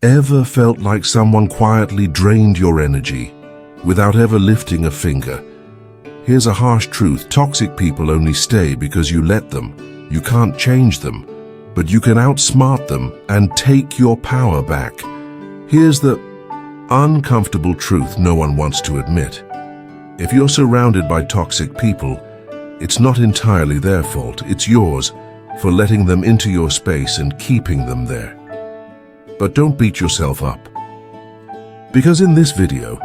Ever felt like someone quietly drained your energy without ever lifting a finger? Here's a harsh truth. Toxic people only stay because you let them. You can't change them, but you can outsmart them and take your power back. Here's the uncomfortable truth no one wants to admit. If you're surrounded by toxic people, it's not entirely their fault. It's yours for letting them into your space and keeping them there. But don't beat yourself up, because in this video,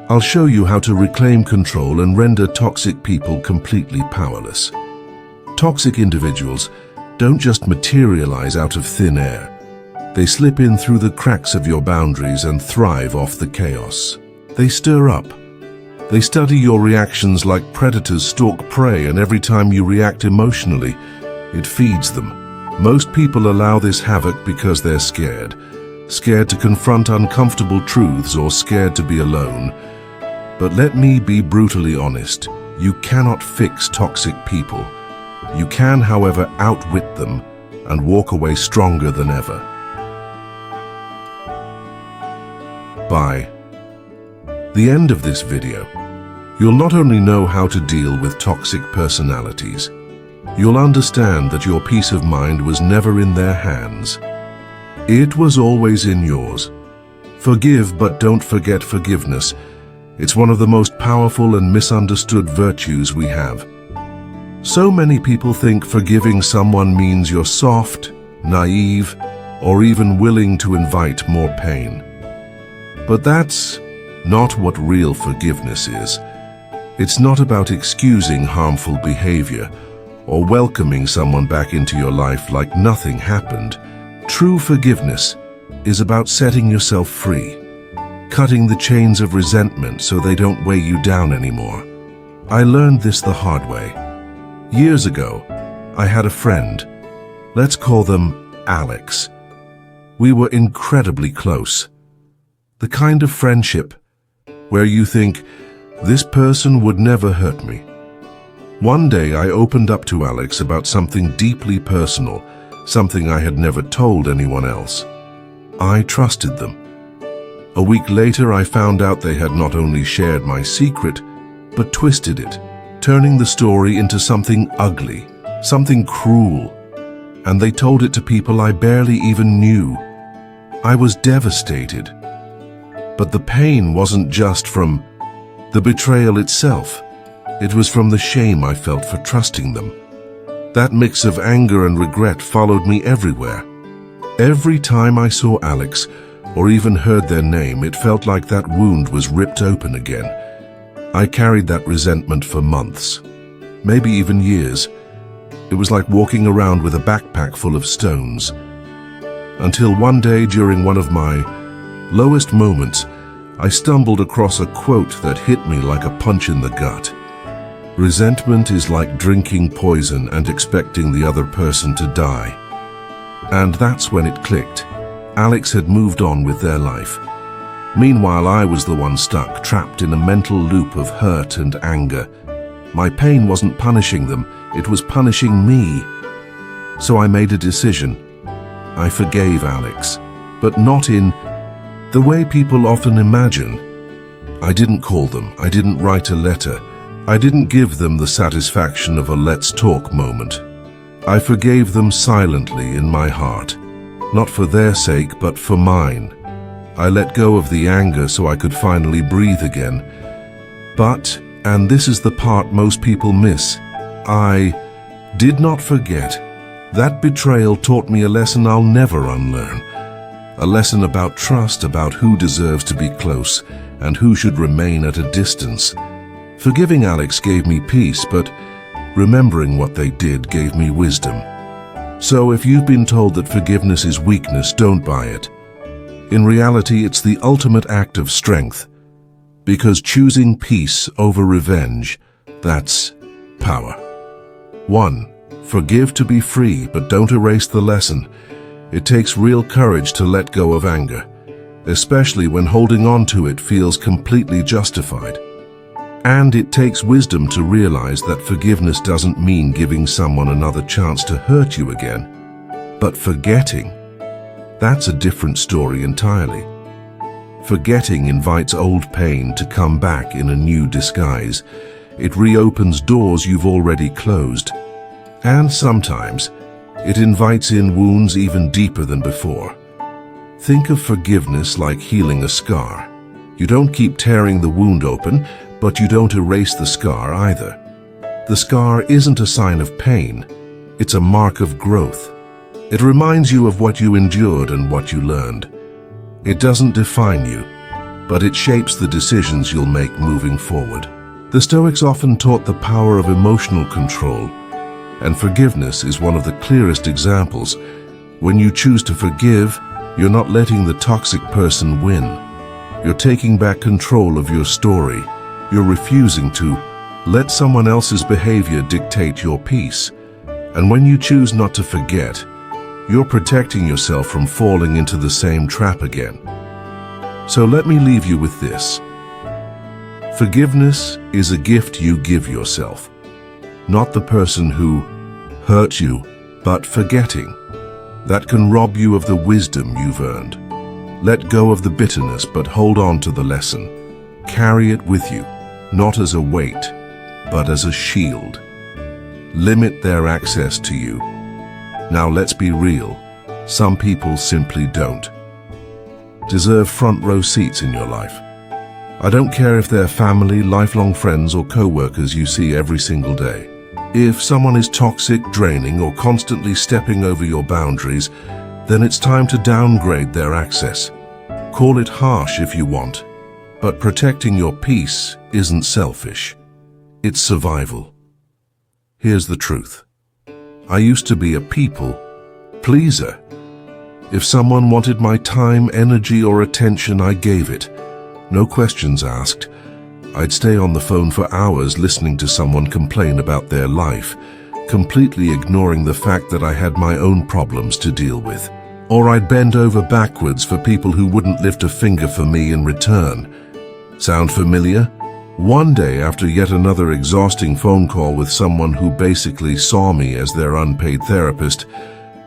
I'll show you how to reclaim control and render toxic people completely powerless. Toxic individuals don't just materialize out of thin air. They slip in through the cracks of your boundaries and thrive off the chaos. They stir up. They study your reactions like predators stalk prey, and every time you react emotionally, it feeds them. Most people allow this havoc because they're scared. Scared to confront uncomfortable truths or scared to be alone. But let me be brutally honest. You cannot fix toxic people. You can, however, outwit them and walk away stronger than ever. By the end of this video, you'll not only know how to deal with toxic personalities, you'll understand that your peace of mind was never in their hands. It was always in yours. Forgive, but don't forget forgiveness. It's one of the most powerful and misunderstood virtues we have. So many people think forgiving someone means you're soft, naive, or even willing to invite more pain. But that's not what real forgiveness is. It's not about excusing harmful behavior or welcoming someone back into your life like nothing happened. True forgiveness is about setting yourself free, cutting the chains of resentment so they don't weigh you down anymore. I learned this the hard way. Years ago, I had a friend. Let's call them Alex. We were incredibly close. The kind of friendship where you think, this person would never hurt me. One day I opened up to Alex about something deeply personal, something I had never told anyone else. I trusted them. A week later, I found out they had not only shared my secret, but twisted it, turning the story into something ugly, something cruel. And they told it to people I barely even knew. I was devastated. But the pain wasn't just from the betrayal itself. It was from the shame I felt for trusting them. That mix of anger and regret followed me everywhere. Every time I saw Alex, or even heard their name, it felt like that wound was ripped open again. I carried that resentment for months, maybe even years. It was like walking around with a backpack full of stones. Until one day, during one of my lowest moments, I stumbled across a quote that hit me like a punch in the gut. Resentment is like drinking poison and expecting the other person to die. And that's when it clicked. Alex had moved on with their life. Meanwhile, I was the one stuck, trapped in a mental loop of hurt and anger. My pain wasn't punishing them, it was punishing me. So I made a decision. I forgave Alex, but not in the way people often imagine. I didn't call them, I didn't write a letter. I didn't give them the satisfaction of a let's talk moment. I forgave them silently in my heart, not for their sake, but for mine. I let go of the anger so I could finally breathe again. But, and this is the part most people miss, I did not forget. That betrayal taught me a lesson I'll never unlearn. A lesson about trust, about who deserves to be close and who should remain at a distance. Forgiving Alex gave me peace, but remembering what they did gave me wisdom. So if you've been told that forgiveness is weakness, don't buy it. In reality, it's the ultimate act of strength. Because choosing peace over revenge, that's power. 1. Forgive to be free, but don't erase the lesson. It takes real courage to let go of anger, especially when holding on to it feels completely justified. And it takes wisdom to realize that forgiveness doesn't mean giving someone another chance to hurt you again, but forgetting. That's a different story entirely. Forgetting invites old pain to come back in a new disguise. It reopens doors you've already closed. And sometimes, it invites in wounds even deeper than before. Think of forgiveness like healing a scar. You don't keep tearing the wound open, but you don't erase the scar either. The scar isn't a sign of pain. It's a mark of growth. It reminds you of what you endured and what you learned. It doesn't define you, but it shapes the decisions you'll make moving forward. The Stoics often taught the power of emotional control, and forgiveness is one of the clearest examples. When you choose to forgive, you're not letting the toxic person win. You're taking back control of your story. You're refusing to let someone else's behavior dictate your peace. And when you choose not to forget, you're protecting yourself from falling into the same trap again. So let me leave you with this. Forgiveness is a gift you give yourself, not the person who hurt you, but forgetting. That can rob you of the wisdom you've earned. Let go of the bitterness, but hold on to the lesson. Carry it with you, not as a weight, but as a shield. Limit their access to you. Now let's be real. Some people simply don't deserve front row seats in your life. I don't care if they're family, lifelong friends, or co-workers you see every single day. If someone is toxic, draining, or constantly stepping over your boundaries, then it's time to downgrade their access. Call it harsh if you want, but protecting your peace isn't selfish. It's survival. Here's the truth. I used to be a people pleaser. If someone wanted my time, energy, or attention, I gave it. No questions asked. I'd stay on the phone for hours listening to someone complain about their life, completely ignoring the fact that I had my own problems to deal with. Or I'd bend over backwards for people who wouldn't lift a finger for me in return. Sound familiar? One day, after yet another exhausting phone call with someone who basically saw me as their unpaid therapist,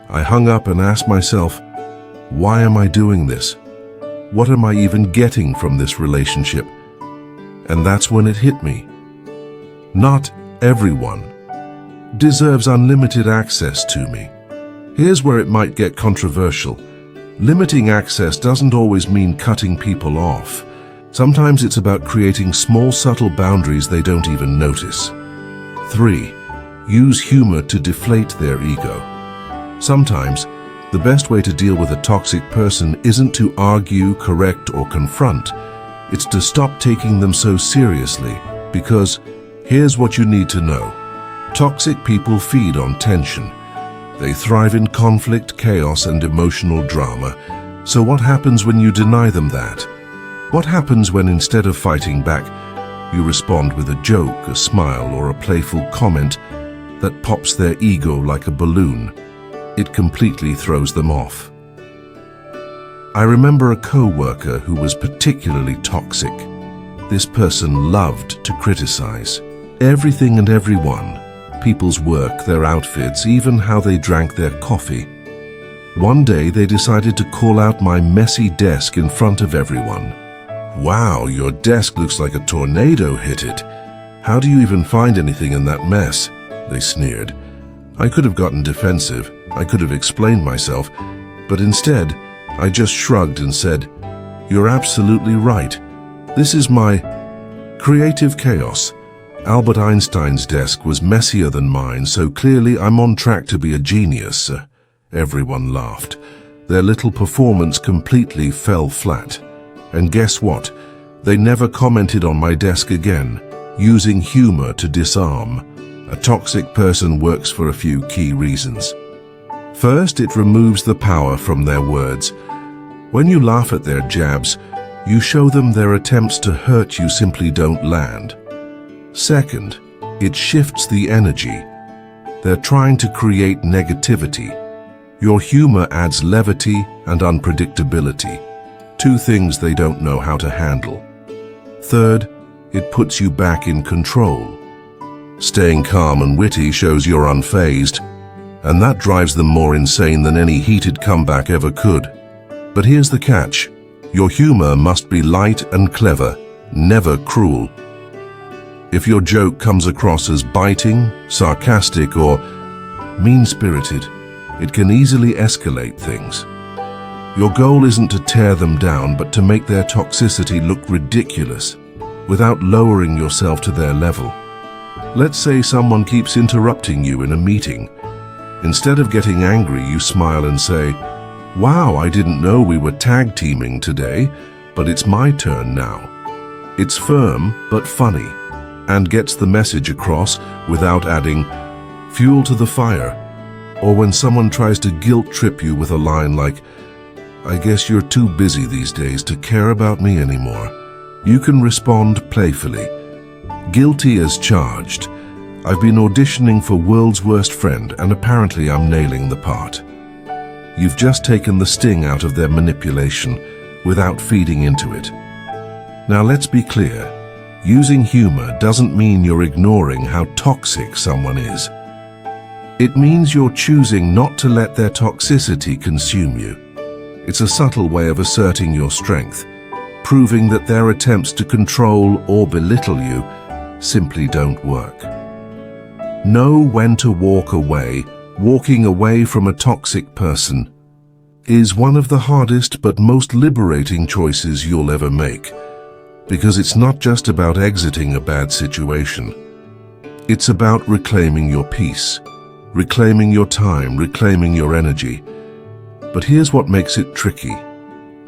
I hung up and asked myself, why am I doing this? What am I even getting from this relationship? And that's when it hit me. Not everyone deserves unlimited access to me. Here's where it might get controversial. Limiting access doesn't always mean cutting people off. Sometimes it's about creating small, subtle boundaries they don't even notice. 3. Use humor to deflate their ego. Sometimes, the best way to deal with a toxic person isn't to argue, correct, or confront. It's to stop taking them so seriously, because here's what you need to know. Toxic people feed on tension. They thrive in conflict, chaos, and emotional drama. So what happens when you deny them that? What happens when instead of fighting back, you respond with a joke, a smile, or a playful comment that pops their ego like a balloon? It completely throws them off. I remember a co-worker who was particularly toxic. This person loved to criticize everything and everyone, people's work, their outfits, even how they drank their coffee. One day they decided to call out my messy desk in front of everyone. "Wow, your desk looks like a tornado hit it. How do you even find anything in that mess?" they sneered. I could have gotten defensive. I could have explained myself, but instead, I just shrugged and said, "You're absolutely right. This is my creative chaos. Albert Einstein's desk was messier than mine, so clearly I'm on track to be a genius." Everyone laughed. Their little performance completely fell flat. And guess what? They never commented on my desk again, using humor to disarm. A toxic person works for a few key reasons. First, it removes the power from their words. When you laugh at their jabs, you show them their attempts to hurt you simply don't land. Second, it shifts the energy. They're trying to create negativity. Your humor adds levity and unpredictability, two things they don't know how to handle. Third, it puts you back in control. Staying calm and witty shows you're unfazed, and that drives them more insane than any heated comeback ever could. But here's the catch. Your humor must be light and clever, never cruel. If your joke comes across as biting, sarcastic, or mean-spirited, it can easily escalate things. Your goal isn't to tear them down, but to make their toxicity look ridiculous without lowering yourself to their level. Let's say someone keeps interrupting you in a meeting. Instead of getting angry, you smile and say, "Wow, I didn't know we were tag teaming today, but it's my turn now." It's firm but funny and gets the message across without adding fuel to the fire. Or when someone tries to guilt trip you with a line like, "I guess you're too busy these days to care about me anymore," you can respond playfully, "Guilty as charged. I've been auditioning for World's Worst Friend and apparently I'm nailing the part." You've just taken the sting out of their manipulation without feeding into it. Now let's be clear. Using humor doesn't mean you're ignoring how toxic someone is. It means you're choosing not to let their toxicity consume you. It's a subtle way of asserting your strength, proving that their attempts to control or belittle you simply don't work. Know when to walk away. Walking away from a toxic person is one of the hardest but most liberating choices you'll ever make, because it's not just about exiting a bad situation. It's about reclaiming your peace, reclaiming your time, reclaiming your energy. But here's what makes it tricky.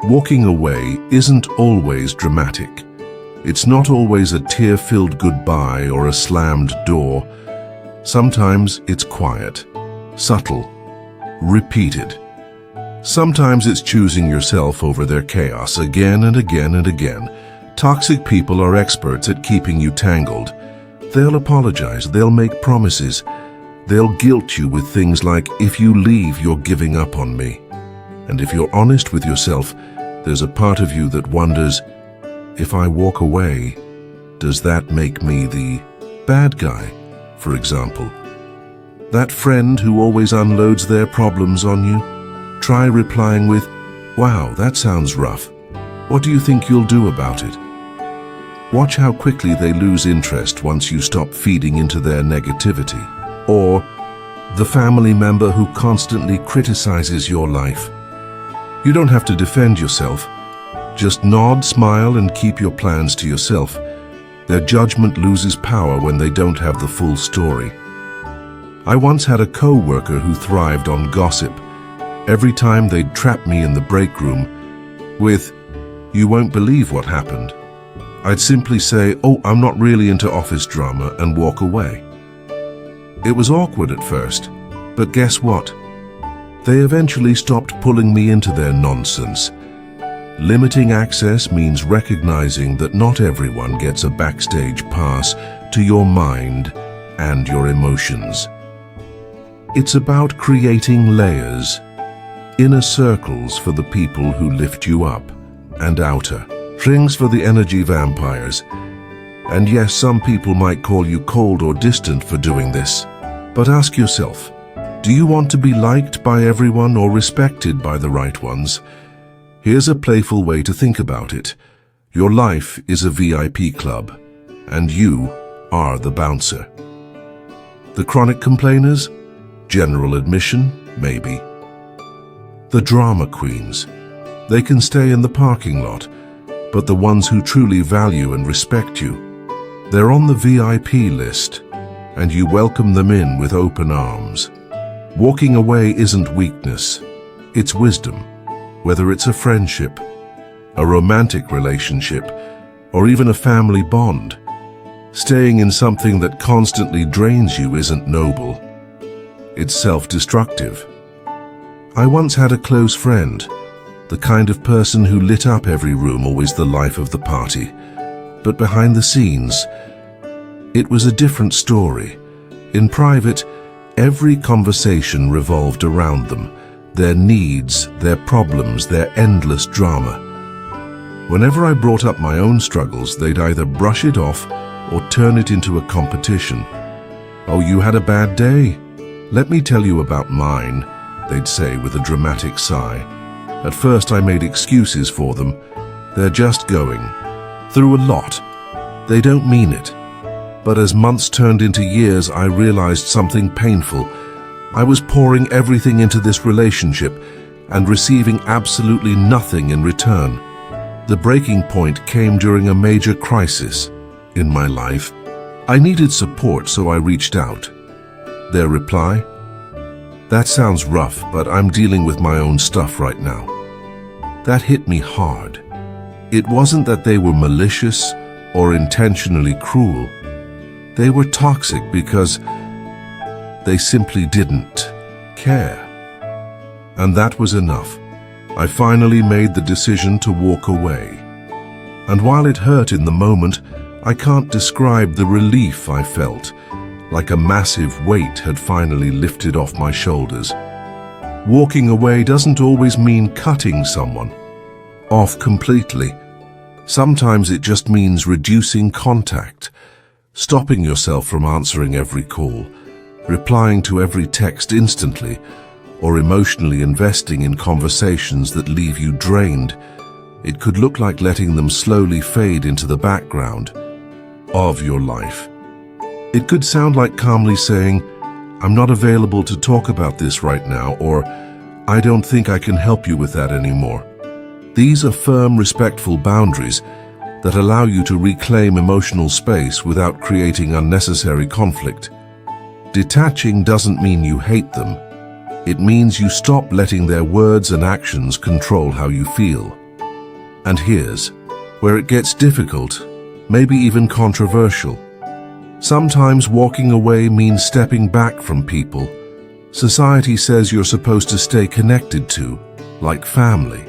Walking away isn't always dramatic. It's not always a tear-filled goodbye or a slammed door. Sometimes it's quiet, subtle, repeated. Sometimes it's choosing yourself over their chaos again and again and again. Toxic people are experts at keeping you tangled. They'll apologize, they'll make promises, they'll guilt you with things like, "If you leave, you're giving up on me." And if you're honest with yourself, there's a part of you that wonders, if I walk away, does that make me the bad guy, for example? That friend who always unloads their problems on you? Try replying with, "Wow, that sounds rough. What do you think you'll do about it?" Watch how quickly they lose interest once you stop feeding into their negativity. Or the family member who constantly criticizes your life. You don't have to defend yourself. Just nod, smile, and keep your plans to yourself. Their judgment loses power when they don't have the full story. I once had a co-worker who thrived on gossip. Every time they'd trap me in the break room with, "You won't believe what happened," I'd simply say, "Oh, I'm not really into office drama," and walk away. It was awkward at first, but guess what? They eventually stopped pulling me into their nonsense. Limiting access means recognizing that not everyone gets a backstage pass to your mind and your emotions. It's about creating layers, inner circles for the people who lift you up, and outer rings for the energy vampires. And yes, some people might call you cold or distant for doing this. But ask yourself, do you want to be liked by everyone or respected by the right ones? Here's a playful way to think about it. Your life is a VIP club, and you are the bouncer. The chronic complainers? General admission? Maybe. The drama queens? They can stay in the parking lot, but the ones who truly value and respect you, they're on the VIP list, and you welcome them in with open arms. Walking away isn't weakness, it's wisdom. Whether it's a friendship, a romantic relationship, or even a family bond, staying in something that constantly drains you isn't noble. It's self-destructive. I once had a close friend, the kind of person who lit up every room, always the life of the party. But behind the scenes, it was a different story. In private, every conversation revolved around them, their needs, their problems, their endless drama. Whenever I brought up my own struggles, they'd either brush it off or turn it into a competition. "Oh, you had a bad day? Let me tell you about mine," they'd say with a dramatic sigh. At first I made excuses for them. They're just going through a lot. They don't mean it. But as months turned into years, I realized something painful. I was pouring everything into this relationship and receiving absolutely nothing in return. The breaking point came during a major crisis in my life. I needed support, so I reached out. Their reply? "That sounds rough, but I'm dealing with my own stuff right now." That hit me hard. It wasn't that they were malicious or intentionally cruel. They were toxic because they simply didn't care. And that was enough. I finally made the decision to walk away. And while it hurt in the moment, I can't describe the relief I felt, like a massive weight had finally lifted off my shoulders. Walking away doesn't always mean cutting someone off completely. Sometimes it just means reducing contact, stopping yourself from answering every call, replying to every text instantly, or emotionally investing in conversations that leave you drained. It could look like letting them slowly fade into the background of your life. It could sound like calmly saying, "I'm not available to talk about this right now," or "I don't think I can help you with that anymore." These are firm, respectful boundaries that allow you to reclaim emotional space without creating unnecessary conflict. Detaching doesn't mean you hate them. It means you stop letting their words and actions control how you feel. And here's where it gets difficult, maybe even controversial. Sometimes walking away means stepping back from people society says you're supposed to stay connected to, like family.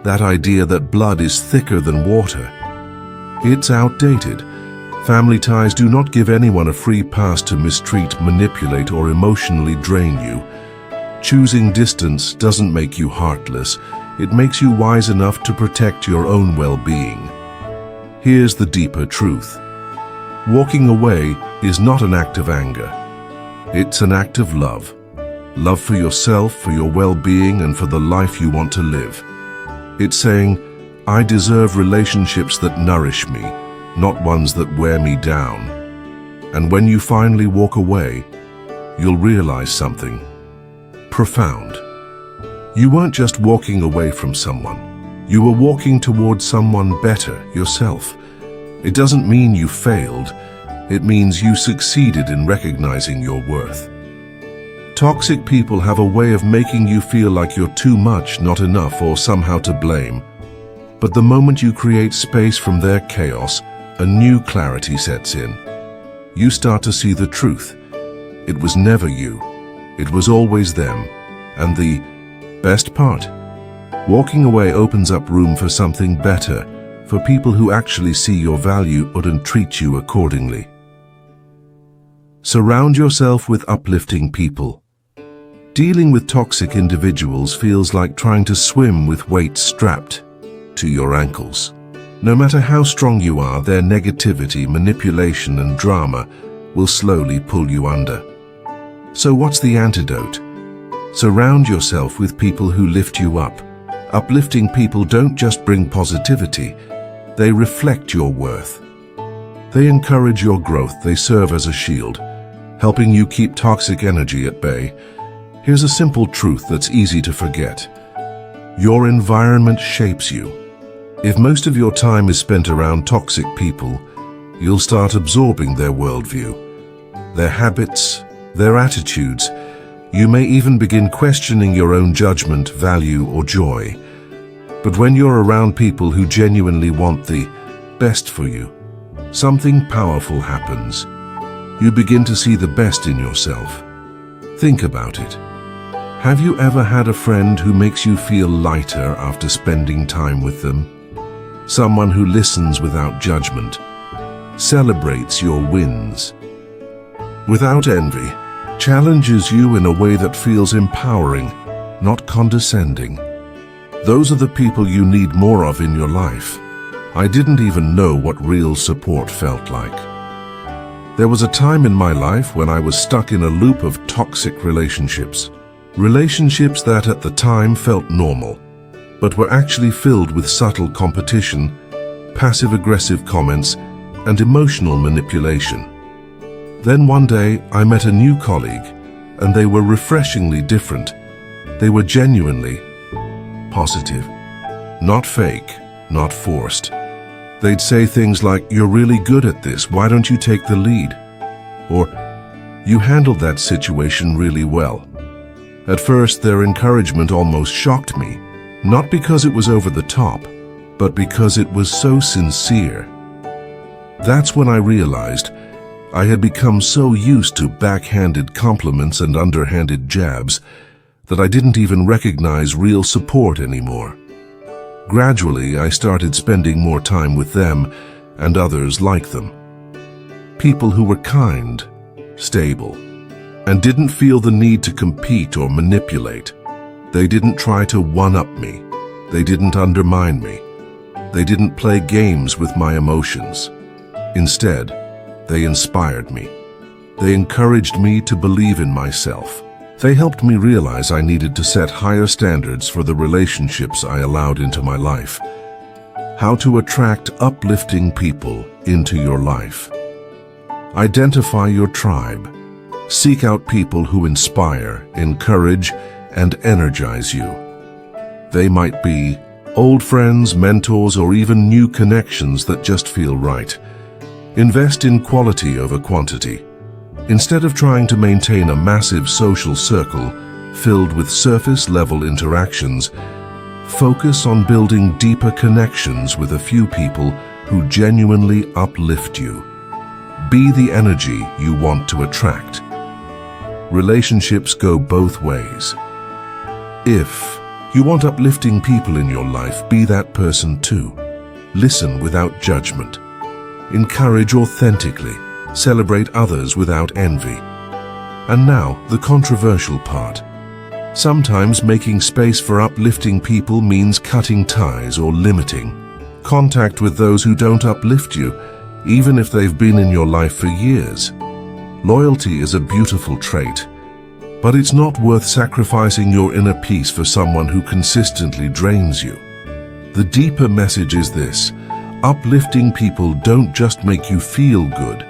That idea that blood is thicker than water. It's outdated. Family ties do not give anyone a free pass to mistreat, manipulate, or emotionally drain you. Choosing distance doesn't make you heartless. It makes you wise enough to protect your own well-being. Here's the deeper truth. Walking away is not an act of anger. It's an act of love. Love for yourself, for your well-being, and for the life you want to live. It's saying, "I deserve relationships that nourish me, not ones that wear me down." And when you finally walk away, you'll realize something profound. You weren't just walking away from someone. You were walking towards someone better, yourself. It doesn't mean you failed. It means you succeeded in recognizing your worth. Toxic people have a way of making you feel like you're too much, not enough, or somehow to blame. But the moment you create space from their chaos, a new clarity sets in. You start to see the truth. It was never you. It was always them. And the best part, walking away opens up room for something better, for people who actually see your value and treat you accordingly. Surround yourself with uplifting people. Dealing with toxic individuals feels like trying to swim with weights strapped to your ankles. No matter how strong you are, their negativity, manipulation, and drama will slowly pull you under. So what's the antidote? Surround yourself with people who lift you up. Uplifting people don't just bring positivity, they reflect your worth. They encourage your growth, they serve as a shield, helping you keep toxic energy at bay. Here's a simple truth that's easy to forget. Your environment shapes you. If most of your time is spent around toxic people, you'll start absorbing their worldview, their habits, their attitudes. You may even begin questioning your own judgment, value, or joy. But when you're around people who genuinely want the best for you, something powerful happens. You begin to see the best in yourself. Think about it. Have you ever had a friend who makes you feel lighter after spending time with them? Someone who listens without judgment, celebrates your wins without envy, challenges you in a way that feels empowering, not condescending. Those are the people you need more of in your life. I didn't even know what real support felt like. There was a time in my life when I was stuck in a loop of toxic relationships. Relationships that at the time felt normal. but were actually filled with subtle competition, passive-aggressive comments, and emotional manipulation. Then one day, I met a new colleague, and they were refreshingly different. They were genuinely positive, not fake, not forced. They'd say things like, "You're really good at this, why don't you take the lead?" Or, "You handled that situation really well." At first, their encouragement almost shocked me, not because it was over the top, but because it was so sincere. That's when I realized I had become so used to backhanded compliments and underhanded jabs that I didn't even recognize real support anymore. Gradually, I started spending more time with them and others like them. People who were kind, stable, and didn't feel the need to compete or manipulate. They didn't try to one-up me. They didn't undermine me. They didn't play games with my emotions. Instead, they inspired me. They encouraged me to believe in myself. They helped me realize I needed to set higher standards for the relationships I allowed into my life. How to attract uplifting people into your life. Identify your tribe. Seek out people who inspire, encourage, and energize you. They might be old friends, mentors, or even new connections that just feel right. Invest in quality over quantity. Instead of trying to maintain a massive social circle filled with surface-level interactions, focus on building deeper connections with a few people who genuinely uplift you. Be the energy you want to attract. Relationships go both ways. If you want uplifting people in your life, be that person too. Listen without judgment. Encourage authentically. Celebrate others without envy. And now, the controversial part. Sometimes making space for uplifting people means cutting ties or limiting contact with those who don't uplift you, even if they've been in your life for years. Loyalty is a beautiful trait, but it's not worth sacrificing your inner peace for someone who consistently drains you. The deeper message is this: uplifting people don't just make you feel good,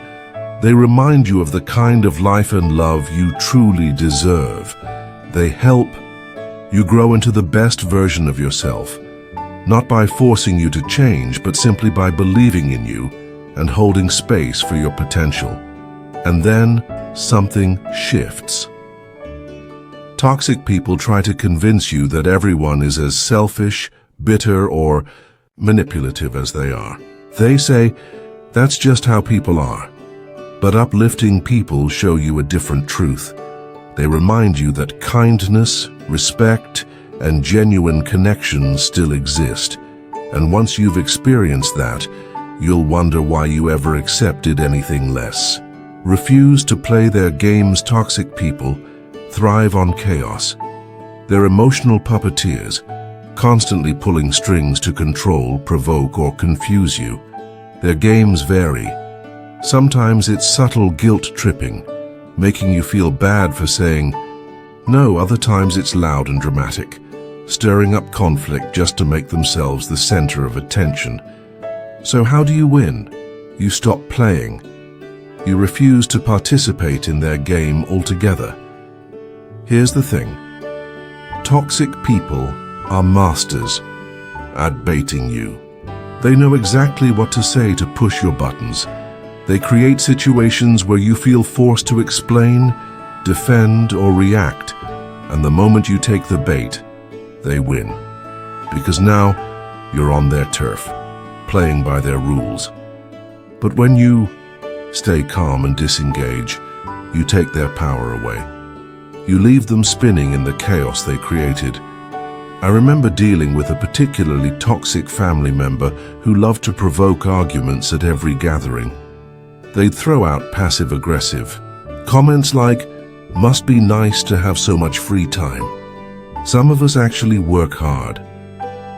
they remind you of the kind of life and love you truly deserve. They help you grow into the best version of yourself, not by forcing you to change, but simply by believing in you and holding space for your potential. And then something shifts. Toxic people try to convince you that everyone is as selfish, bitter, or manipulative as they are. They say, that's just how people are. But uplifting people show you a different truth. They remind you that kindness, respect, and genuine connection still exist. And once you've experienced that, you'll wonder why you ever accepted anything less. Refuse to play their games. Toxic people thrive on chaos. They're emotional puppeteers, constantly pulling strings to control, provoke, or confuse you. Their games vary. Sometimes it's subtle guilt-tripping, making you feel bad for saying no. Other times it's loud and dramatic, stirring up conflict just to make themselves the center of attention. So how do you win? You stop playing. You refuse to participate in their game altogether. Here's the thing. Toxic people are masters at baiting you. They know exactly what to say to push your buttons. They create situations where you feel forced to explain, defend, or react, and the moment you take the bait, they win. Because now, you're on their turf, playing by their rules. But when you stay calm and disengage, you take their power away. You leave them spinning in the chaos they created. I remember dealing with a particularly toxic family member who loved to provoke arguments at every gathering. They'd throw out passive-aggressive comments like, "Must be nice to have so much free time." Some of us actually work hard.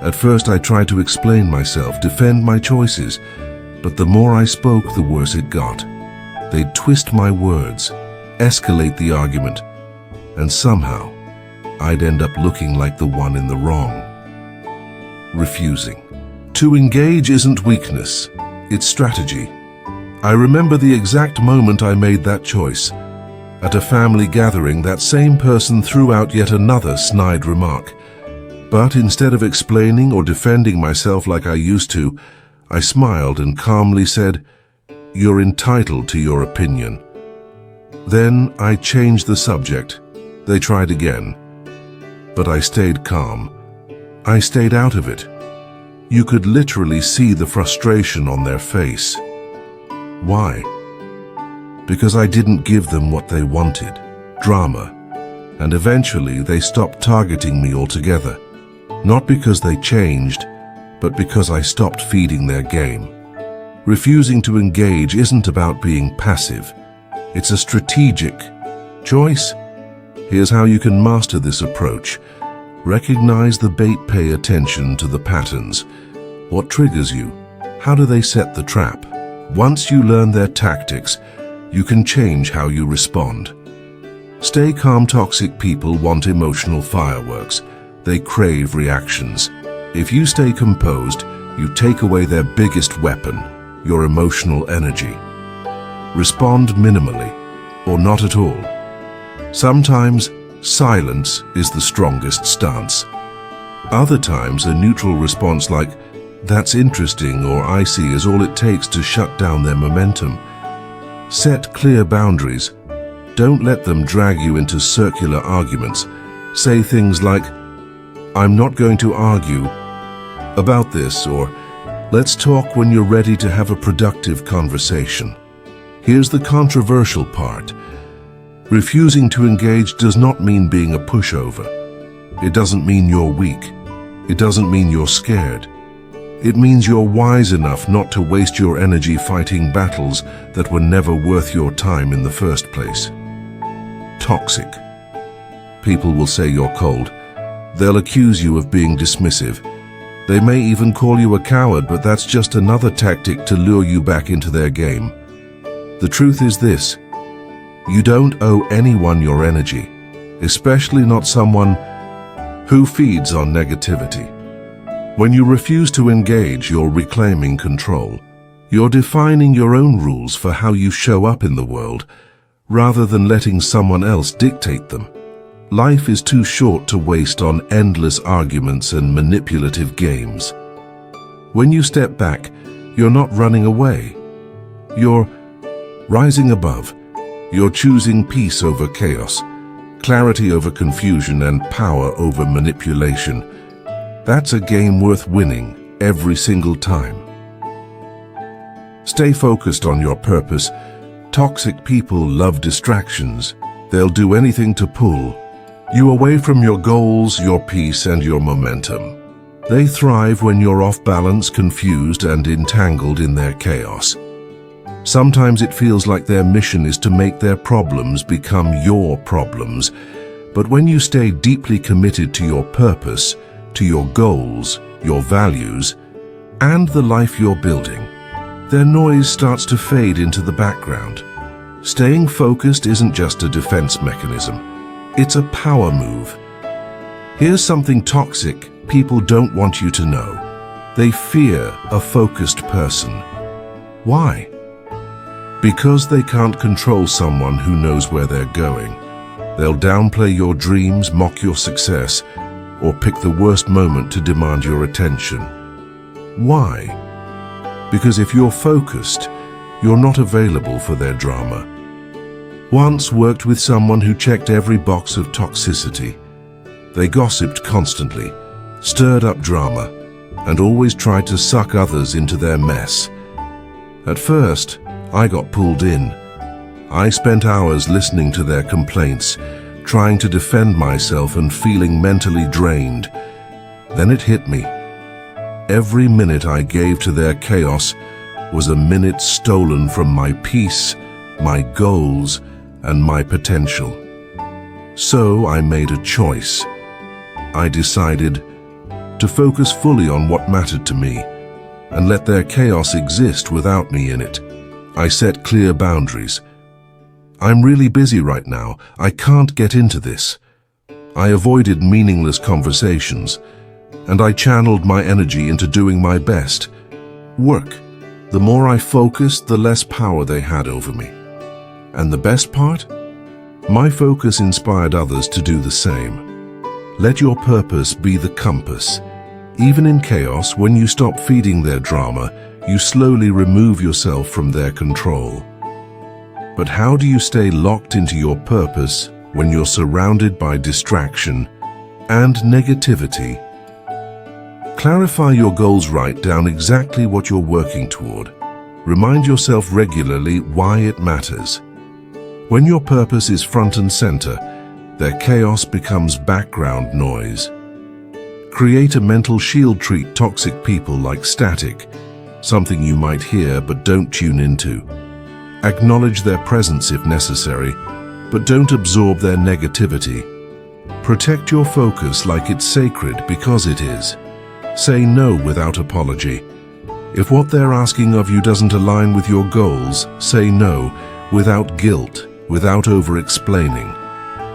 At first I tried to explain myself, defend my choices, but the more I spoke, the worse it got. They'd twist my words, escalate the argument, and somehow I'd end up looking like the one in the wrong. refusing. To engage isn't weakness, it's strategy. I remember the exact moment I made that choice. At a family gathering, that same person threw out yet another snide remark. But instead of explaining or defending myself like I used to, I smiled and calmly said, "You're entitled to your opinion." Then I changed the subject. They tried again. But I stayed calm. I stayed out of it. You could literally see the frustration on their face. Why? Because I didn't give them what they wanted, drama. And eventually they stopped targeting me altogether. Not because they changed, but because I stopped feeding their game. Refusing to engage isn't about being passive. It's a strategic choice. Here's how you can master this approach. Recognize the bait, pay attention to the patterns. What triggers you? How do they set the trap? Once you learn their tactics, you can change how you respond. Stay calm. Toxic people want emotional fireworks. They crave reactions. If you stay composed, you take away their biggest weapon, your emotional energy. Respond minimally, or not at all. Sometimes, silence is the strongest stance. Other times, a neutral response like, "That's interesting," or "I see," is all it takes to shut down their momentum. Set clear boundaries. Don't let them drag you into circular arguments. Say things like, "I'm not going to argue about this," or "Let's talk when you're ready to have a productive conversation." Here's the controversial part. Refusing to engage does not mean being a pushover. It doesn't mean you're weak. It doesn't mean you're scared. It means you're wise enough not to waste your energy fighting battles that were never worth your time in the first place. Toxic. People will say you're cold. They'll accuse you of being dismissive. They may even call you a coward, but that's just another tactic to lure you back into their game. The truth is this: you don't owe anyone your energy, especially not someone who feeds on negativity. When you refuse to engage, you're reclaiming control. You're defining your own rules for how you show up in the world, rather than letting someone else dictate them. Life is too short to waste on endless arguments and manipulative games. When you step back, you're not running away. You're rising above. You're choosing peace over chaos, clarity over confusion, and power over manipulation. That's a game worth winning every single time. Stay focused on your purpose. Toxic people love distractions. They'll do anything to pull you away from your goals, your peace, and your momentum. They thrive when you're off balance, confused, and entangled in their chaos. Sometimes it feels like their mission is to make their problems become your problems. But when you stay deeply committed to your purpose, to your goals, your values, and the life you're building, their noise starts to fade into the background. Staying focused isn't just a defense mechanism. It's a power move. Here's something toxic people don't want you to know. They fear a focused person. Why? Because they can't control someone who knows where they're going. They'll downplay your dreams, mock your success, or pick the worst moment to demand your attention. Why? Because if you're focused, you're not available for their drama. Once worked with someone who checked every box of toxicity. They gossiped constantly, stirred up drama, and always tried to suck others into their mess. At first, I got pulled in. I spent hours listening to their complaints, trying to defend myself and feeling mentally drained. Then it hit me. Every minute I gave to their chaos was a minute stolen from my peace, my goals, and my potential. So I made a choice. I decided to focus fully on what mattered to me and let their chaos exist without me in it. I set clear boundaries. I'm really busy right now. I can't get into this. I avoided meaningless conversations. and I channeled my energy into doing my best work. The more I focused, the less power they had over me. And the best part? My focus inspired others to do the same. Let your purpose be the compass. Even in chaos, when you stop feeding their drama, you slowly remove yourself from their control. But how do you stay locked into your purpose when you're surrounded by distraction and negativity? Clarify your goals, write down exactly what you're working toward. Remind yourself regularly why it matters. When your purpose is front and center, their chaos becomes background noise. Create a mental shield. Treat toxic people like static, something you might hear but don't tune into. Acknowledge their presence if necessary, but don't absorb their negativity. Protect your focus like it's sacred, because it is. Say no without apology. If what they're asking of you doesn't align with your goals, say no without guilt, without over-explaining.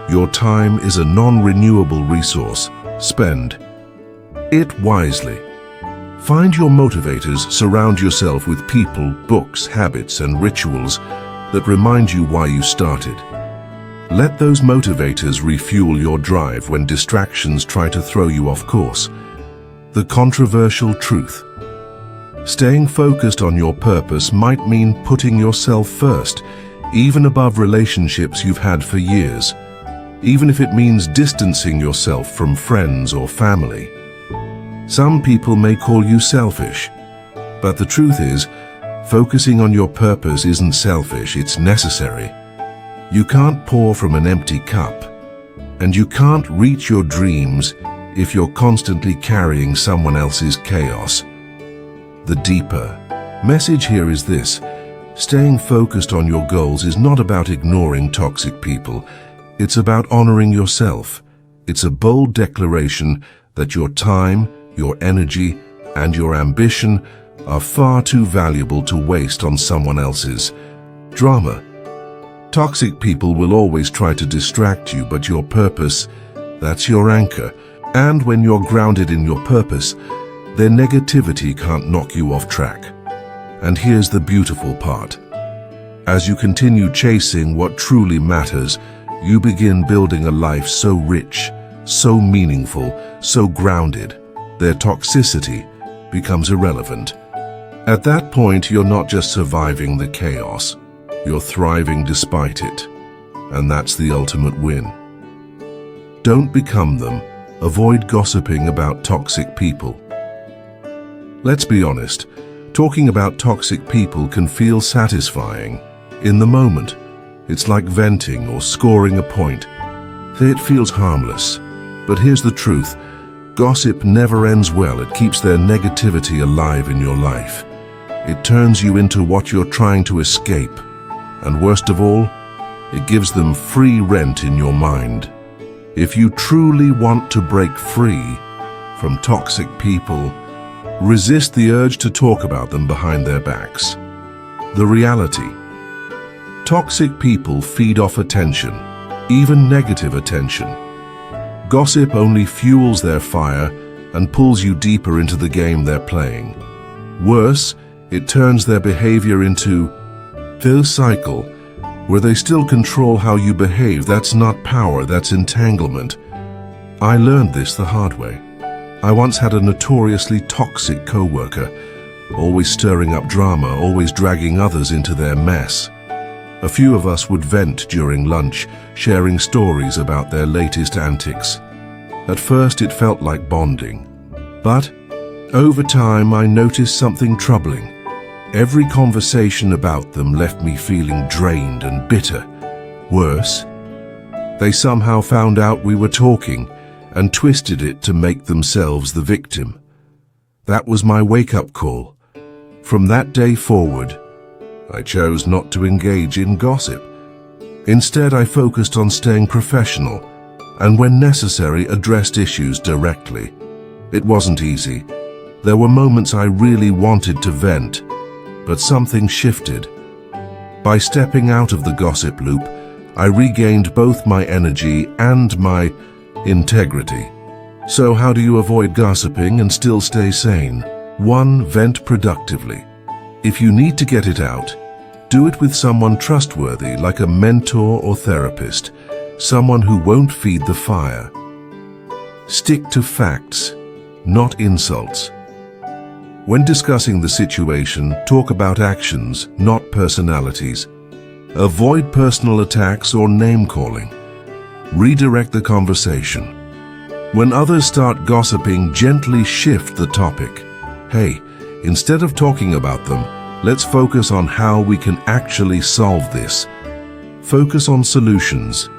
Your time is a non-renewable resource. Spend it wisely. Find your motivators. Surround yourself with people, books, habits, and rituals that remind you why you started. Let those motivators refuel your drive when distractions try to throw you off course. The controversial truth. Staying focused on your purpose might mean putting yourself first, even above relationships you've had for years, even if it means distancing yourself from friends or family. Some people may call you selfish, but the truth is, focusing on your purpose isn't selfish, it's necessary. You can't pour from an empty cup, and you can't reach your dreams if you're constantly carrying someone else's chaos. The deeper message here is this: staying focused on your goals is not about ignoring toxic people. It's about honoring yourself. It's a bold declaration that your time, your energy, and your ambition are far too valuable to waste on someone else's drama. Toxic people will always try to distract you, but your purpose, that's your anchor. And when you're grounded in your purpose, their negativity can't knock you off track. And here's the beautiful part. As you continue chasing what truly matters, you begin building a life so rich, so meaningful, so grounded, their toxicity becomes irrelevant. At that point, you're not just surviving the chaos, you're thriving despite it. And that's the ultimate win. Don't become them. Avoid gossiping about toxic people. Let's be honest, talking about toxic people can feel satisfying. In the moment, it's like venting or scoring a point. It feels harmless. But here's the truth. Gossip never ends well. It keeps their negativity alive in your life. It turns you into what you're trying to escape. And worst of all, it gives them free rent in your mind. If you truly want to break free from toxic people, resist the urge to talk about them behind their backs. The reality: toxic people feed off attention, even negative attention. Gossip only fuels their fire and pulls you deeper into the game they're playing. Worse, it turns their behavior into a cycle where they still control how you behave. That's not power, that's entanglement. I learned this the hard way. I once had a notoriously toxic coworker, always stirring up drama, always dragging others into their mess. A few of us would vent during lunch, sharing stories about their latest antics. At first it felt like bonding, but over time I noticed something troubling. Every conversation about them left me feeling drained and bitter. Worse, they somehow found out we were talking and twisted it to make themselves the victim. That was my wake-up call. From that day forward, I chose not to engage in gossip. Instead, I focused on staying professional and, when necessary, addressed issues directly. It wasn't easy. There were moments I really wanted to vent, but something shifted. By stepping out of the gossip loop, I regained both my energy and my integrity. So how do you avoid gossiping and still stay sane? 1. Vent productively. If you need to get it out, do it with someone trustworthy like a mentor or therapist, someone who won't feed the fire. Stick to facts, not insults. When discussing the situation, talk about actions, not personalities. Avoid personal attacks or name-calling. Redirect the conversation. When others start gossiping, gently shift the topic. Hey, instead of talking about them, let's focus on how we can actually solve this. Focus on solutions,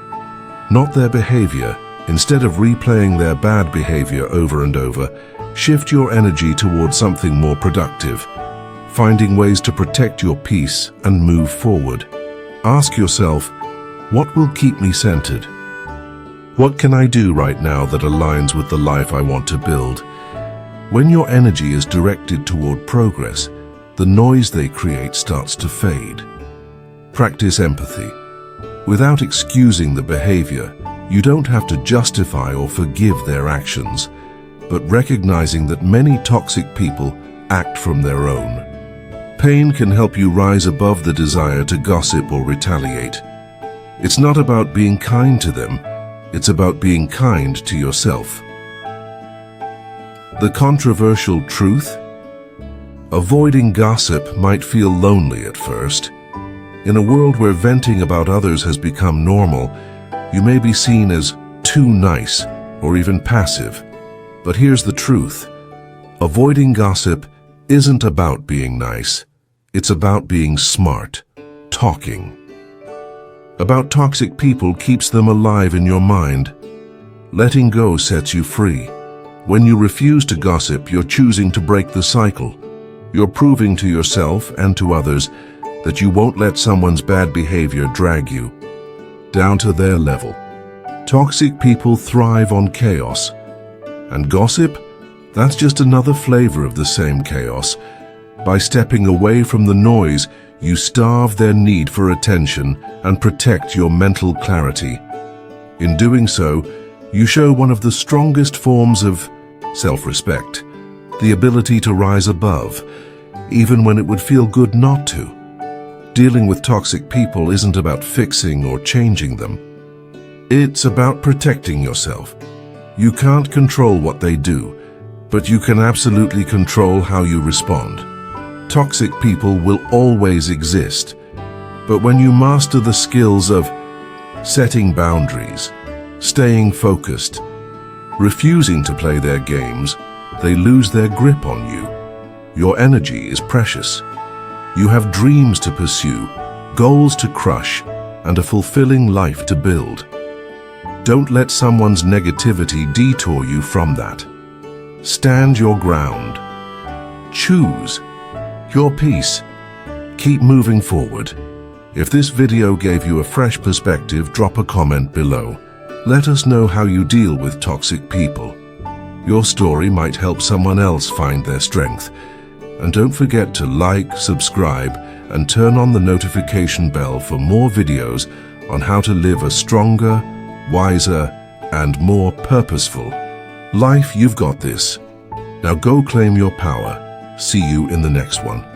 not their behavior. Instead of replaying their bad behavior over and over, shift your energy towards something more productive, finding ways to protect your peace and move forward. Ask yourself, what will keep me centered? What can I do right now that aligns with the life I want to build? When your energy is directed toward progress, the noise they create starts to fade. Practice empathy. Without excusing the behavior, you don't have to justify or forgive their actions, but recognizing that many toxic people act from their own. Pain can help you rise above the desire to gossip or retaliate. It's not about being kind to them, it's about being kind to yourself. The controversial truth? Avoiding gossip might feel lonely at first. In a world where venting about others has become normal, you may be seen as too nice or even passive. But here's the truth. Avoiding gossip isn't about being nice. It's about being smart, talking. About toxic people keeps them alive in your mind. Letting go sets you free. When you refuse to gossip, you're choosing to break the cycle. You're proving to yourself and to others that you won't let someone's bad behavior drag you down to their level. Toxic people thrive on chaos. And gossip? That's just another flavor of the same chaos. By stepping away from the noise, you starve their need for attention and protect your mental clarity. In doing so, you show one of the strongest forms of self-respect, the ability to rise above, even when it would feel good not to. Dealing with toxic people isn't about fixing or changing them. It's about protecting yourself. You can't control what they do, but you can absolutely control how you respond. Toxic people will always exist, but when you master the skills of setting boundaries, staying focused, refusing to play their games, they lose their grip on you. Your energy is precious. You have dreams to pursue, goals to crush, and a fulfilling life to build. Don't let someone's negativity detour you from that. Stand your ground. Choose your peace. Keep moving forward. If this video gave you a fresh perspective, drop a comment below. Let us know how you deal with toxic people. Your story might help someone else find their strength. And don't forget to like, subscribe, and turn on the notification bell for more videos on how to live a stronger, wiser, and more purposeful life. You've got this. Now go claim your power. See you in the next one.